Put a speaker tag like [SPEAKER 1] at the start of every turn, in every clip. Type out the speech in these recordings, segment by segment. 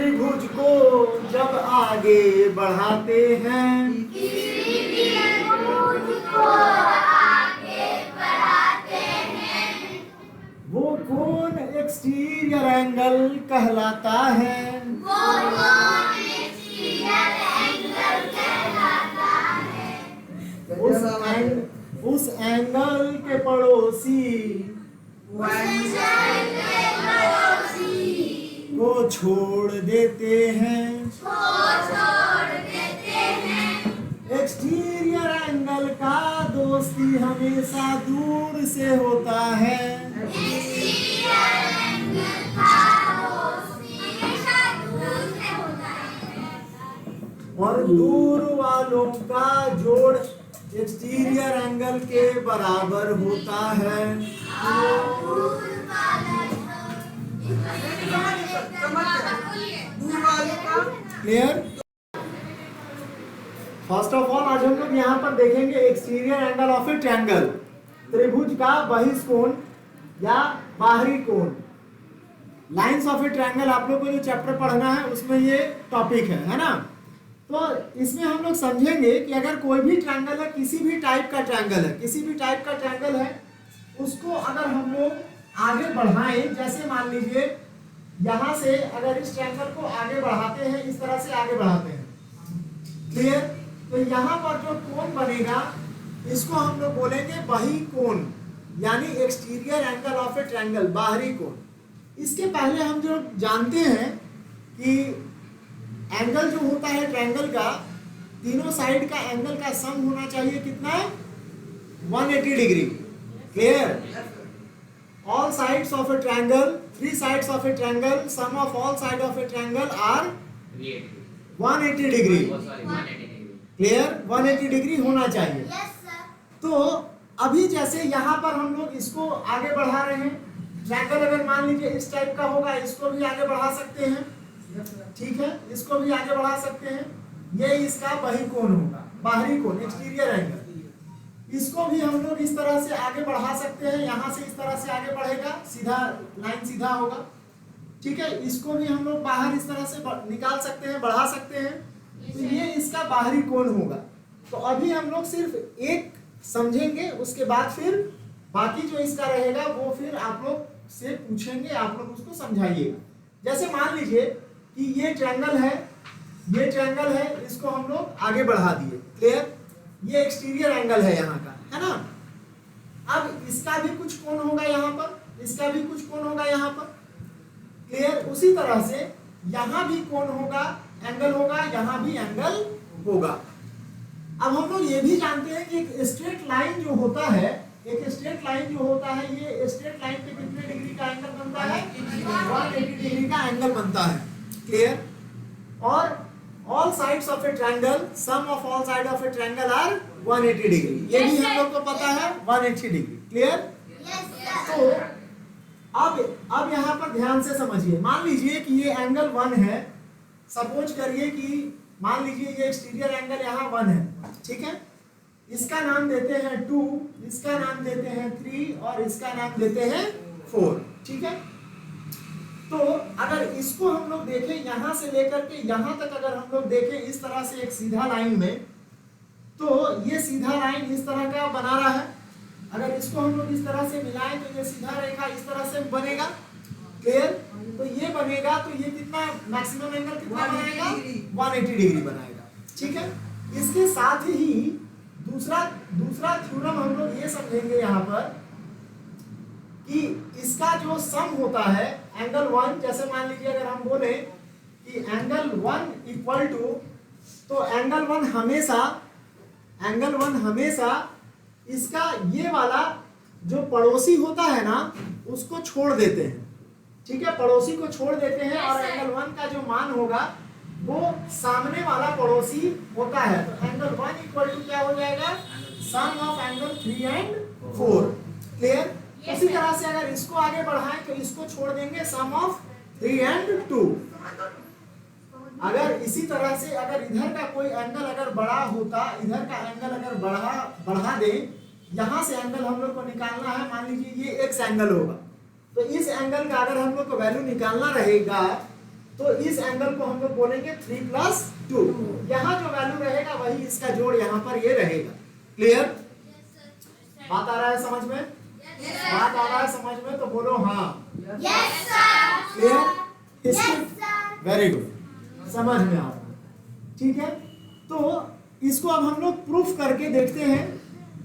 [SPEAKER 1] त्रिभुज को जब आगे बढ़ाते हैं, वो कोण एक्सटीरियर एंगल कहलाता है। उस एंगल के पड़ोसी को छोड़ देते हैं। एक्सटीरियर एंगल का दोस्ती हमेशा दूर से होता है और दूर वालों का जोड़ एक्सटीरियर एंगल के बराबर होता है। क्लियर? फर्स्ट ऑफ ऑल आज हम लोग यहाँ पर देखेंगे exterior angle of a triangle, त्रिभुज का बहिष्कोण या बाहरी कोण। लाइंस ऑफ ए ट्रायंगल आप लोग को जो चैप्टर पढ़ना है उसमें ये टॉपिक है ना। तो इसमें हम लोग समझेंगे कि अगर कोई भी ट्रायंगल है, किसी भी टाइप का ट्रायंगल है, उसको अगर हम लोग आगे बढ़ाएं, जैसे मान लीजिए यहाँ से अगर इस ट्रायंगल को आगे बढ़ाते हैं, इस तरह से आगे बढ़ाते हैं, क्लियर? तो यहाँ पर जो कोण बनेगा इसको हम लोग बोलेंगे बहिकोण, यानी exterior angle of a triangle, बाहरी कोण। इसके पहले हम जो जानते हैं कि एंगल जो होता है ट्रायंगल का, तीनों साइड का एंगल का सम होना चाहिए कितना? 180 degree. Clear? All sides of a triangle, 3 sides of a triangle, sum of all side of a triangle are 180 degree. Clear? 180 degree होना चाहिए। तो अभी जैसे यहाँ पर हम लोग इसको आगे बढ़ा रहे हैं, ट्रायंगल अगर मान लीजिए इस टाइप का होगा, इसको भी आगे बढ़ा सकते हैं, ठीक है, इसको भी आगे बढ़ा सकते हैं। ये इसका बहिकोण होगा, बाहरी कोण, एक्सटीरियर एंगल। इसको भी हम लोग इस तरह से आगे बढ़ा सकते हैं, यहाँ से इस तरह से आगे बढ़ेगा, सीधा लाइन सीधा होगा, ठीक है। इसको भी हम लोग बाहर इस तरह से निकाल सकते हैं, बढ़ा सकते हैं, तो ये इसका बाहरी कोण होगा। तो अभी हम लोग सिर्फ एक समझेंगे, उसके बाद फिर बाकी जो इसका रहेगा वो फिर आप लोग से पूछेंगे, आप लोग उसको समझाइएगा। जैसे मान लीजिए कि ये ट्रायंगल है, इसको हम लोग आगे बढ़ा दिए, क्लियर? ये एक्सटीरियर एंगल है यहाँ का, है ना। अब इसका भी कुछ कोण होगा यहाँ पर, इसका भी कुछ कोण होगा यहाँ पर, क्लियर? उसी तरह से यहाँ भी कोण होगा, एंगल होगा, यहाँ भी एंगल होगा। अब हम लोग ये भी जानते हैं कि एक स्ट्रेट लाइन जो होता है, ये स्ट्रेट लाइन पे कितने डिग्री का एंगल बनता है? 180 डिग्री का एंगल बनता है, क्लियर? और all sides of a triangle, sum of all sides of a triangle are 180 degree. ये भी हम लोग को पता है, 180 डिग्री, क्लियर? तो अब यहाँ पर ध्यान से समझिए। मान लीजिए कि ये एंगल 1 है, सपोज करिए कि मान लीजिए ये एक्सटीरियर एंगल यहाँ 1 है, ठीक है। इसका नाम देते हैं 2, इसका नाम देते हैं 3 और इसका नाम देते हैं 4, ठीक है। तो अगर इसको हम लोग देखें यहाँ से लेकर के यहाँ तक, अगर हम लोग देखें इस तरह से एक सीधा लाइन में, तो ये सीधा लाइन इस तरह का बना रहा है। अगर इसको हम लोग इस तरह से मिलाएं तो ये सीधा रेखा इस तरह से बनेगा, क्लियर? तो ये बनेगा, तो ये कितना मैक्सिमम एंगल कितना बनाएगा? 180 डिग्री बनाएगा, ठीक है। इसके साथ ही दूसरा थ्योरम हम लोग ये समझेंगे यहाँ पर कि इसका जो सम होता है एंगल 1, जैसे मान लीजिए अगर हम बोले कि एंगल 1 इक्वल टू, तो एंगल 1 हमेशा इसका ये वाला जो पड़ोसी होता है ना, उसको छोड़ देते हैं, ठीक है, पड़ोसी को छोड़ देते हैं, और एंगल 1 का जो मान होगा वो सामने वाला पड़ोसी होता है। तो एंगल 1 इक्वल टू क्या हो जाएगा? सम ऑफ एंगल 3 एंड 4, क्लियर? इसी तरह से अगर इसको आगे बढ़ाएं तो इसको छोड़ देंगे, सम ऑफ 3 एंड 2। अगर इसी तरह से अगर इधर का कोई एंगल अगर बड़ा होता, इधर का एंगल अगर बढ़ा दे, यहाँ से एंगल हम लोग को निकालना है, मान लीजिए ये x एंगल होगा, तो इस एंगल का अगर हम लोग को वैल्यू निकालना रहेगा तो इस एंगल को हम लोग बोलेंगे 3+2। यहाँ जो वैल्यू रहेगा वही इसका जोड़ यहाँ पर ये रहेगा। क्लियर? बात आ रहा है समझ में? बात आ रहा है समझ में तो बोलो हाँ। क्लियर? वेरी गुड, समझ में आ रहा है। ठीक है, तो इसको अब हम लोग प्रूफ करके देखते हैं।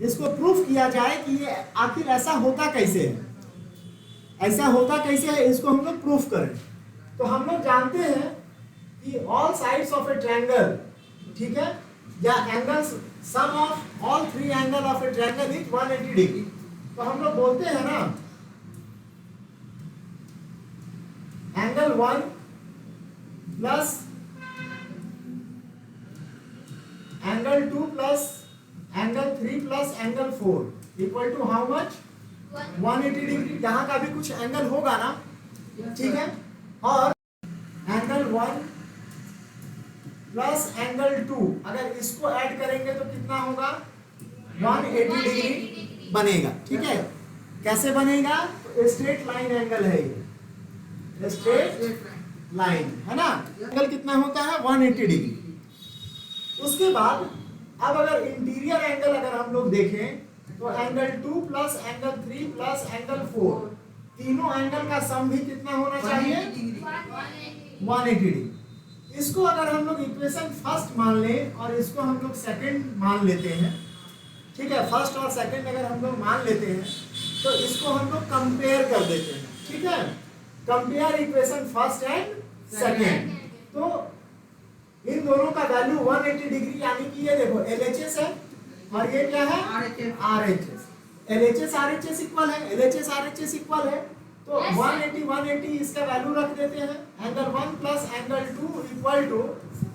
[SPEAKER 1] इसको प्रूफ किया जाए कि ये आखिर ऐसा होता कैसे है, ऐसा होता कैसे है, इसको हम लोग प्रूफ करें। तो हम लोग जानते हैं कि all sides of a triangle, ठीक है, या angles, sum of all 3 angle of a triangle is 180 degree. तो हम लोग बोलते हैं ना angle 1 plus angle 2 plus angle 3 plus angle 4 equal to how much? 180 degree. यहाँ का भी कुछ एंगल होगा ना, ठीक है, और एंगल 1 प्लस एंगल 2 अगर इसको ऐड करेंगे तो कितना होगा? 180 डिग्री बनेगा। ठीक है, कैसे बनेगा? तो स्ट्रेट लाइन एंगल है ये, स्ट्रेट लाइन है ना। एंगल कितना होता है? 180 डिग्री। उसके बाद अब अगर इंटीरियर एंगल अगर हम लोग देखें तो angle 2 plus angle 3 plus angle 4 तीनों एंगल का सम भी कितना होना चाहिए? 180 डिग्री। इसको अगर हम लोग इक्वेशन फर्स्ट मान लें और इसको हम लोग सेकंड मान लेते हैं, ठीक है, फर्स्ट और सेकंड अगर हम लोग मान लेते हैं तो इसको हम लोग कंपेयर कर देते हैं। ठीक है, compare equation first and second. तो इन दोनों का वैल्यू 180 डिग्री, यानी कि ये देखो LHS है और ये क्या है? RHS। LHS RHS इक्वल है, LHS RHS इक्वल है, तो 180 इसका वैल्यू रख देते हैं। Angle 1 plus angle 2 equal to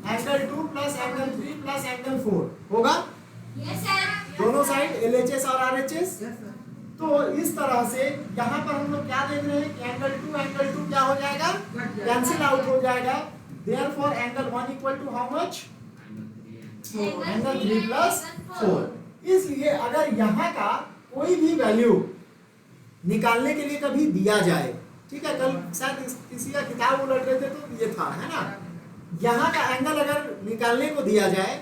[SPEAKER 1] angle 2 plus angle 3 plus angle 4 होगा। दोनों साइड LHS और RHS। तो इस तरह से यहाँ पर हम लोग क्या देख रहे हैं कि एंगल 2 क्या हो जाएगा? कैंसिल आउट हो जाएगा। Therefore angle 1 equal to how much? Angle 3 plus 4। इसलिए अगर यहाँ का कोई भी वैल्यू निकालने के लिए कभी दिया जाए, ठीक है, कल शायद किसी का किताब उलट रहे थे तो ये था, है ना, यहाँ का एंगल अगर निकालने को दिया जाए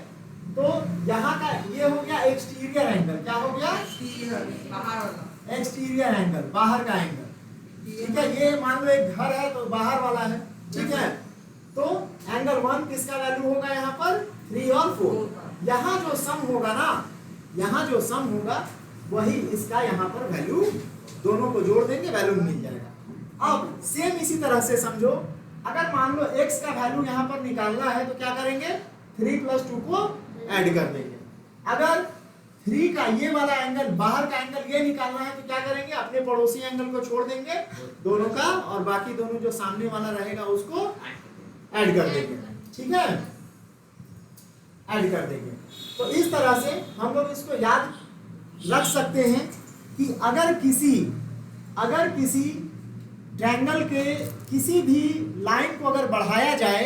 [SPEAKER 1] तो यहाँ का ये हो गया एक्सटीरियर एंगल। क्या हो गया? एक्सटीरियर एंगल, बाहर का एंगल। ठीक है, ये मान लो एक घर है तो बाहर वाला है, ठीक है, तो एंगल 1 किसका वैल्यू होगा यहाँ पर? 3 और 4। यहाँ जो सम होगा ना, यहाँ जो सम होगा वही इसका यहाँ पर वैल्यू, दोनों को जोड़ देंगे वैल्यू मिल जाएगा। अब सेम इसी तरह से समझो, अगर मान लो x का वैल्यू यहाँ पर निकालना है तो क्या करेंगे? 3 + 2 को ऐड कर देंगे। अगर 3 का ये वाला एंगल, बाहर का एंगल ये निकालना है तो क्या करेंगे? अपने पड़ोसी एंगल को छोड़ देंगे दोनों का, और बाकी दोनों जो सामने वाला रहेगा उसको ऐड कर देंगे। ठीक है, ऐड कर देंगे। तो इस तरह से हम लोग इसको याद रख सकते हैं कि अगर किसी ट्रायंगल के किसी भी लाइन को अगर बढ़ाया जाए,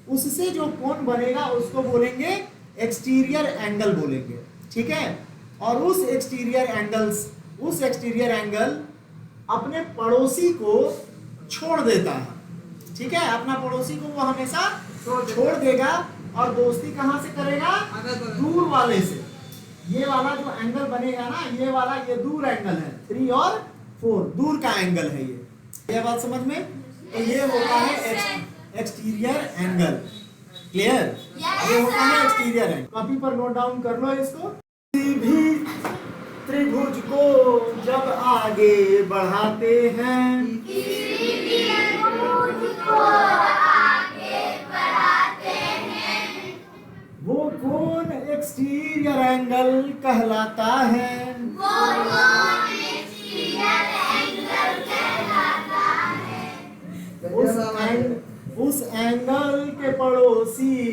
[SPEAKER 1] उससे जो कोण बनेगा उसको बोलेंगे एक्सटीरियर एंगल बोलेंगे। ठीक है, और उस एक्सटीरियर एंगल अपने पड़ोसी को छोड़ देता है। ठीक है, अपना पड़ोसी को वो हमेशा छोड़ देगा और दोस्ती कहाँ से करेगा? दूर वाले से। ये वाला जो एंगल बनेगा ना, ये वाला, ये दूर एंगल है, 3 और 4 दूर का एंगल है ये बात समझ में? तो ये होता है एक्सटीरियर एंगल। क्लियर? ये होता है एक्सटीरियर एंगल। कॉपी पर नोट डाउन कर लो इसको। किसी भी त्रिभुज को जब आगे बढ़ाते हैं, वो कोण एक्सटीरियर एंगल कहलाता है। उस एंगल के पड़ोसी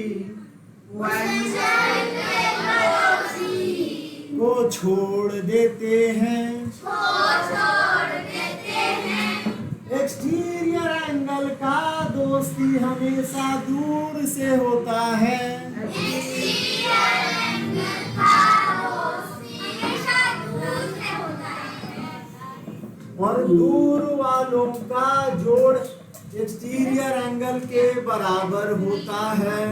[SPEAKER 1] को छोड़ देते हैं। एक्सटीरियर एंगल का दोस्ती हमेशा दूर से होता है, और दूर वालों का जोड़ एक्सटीरियर एंगल के बराबर होता है।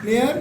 [SPEAKER 1] क्लियर?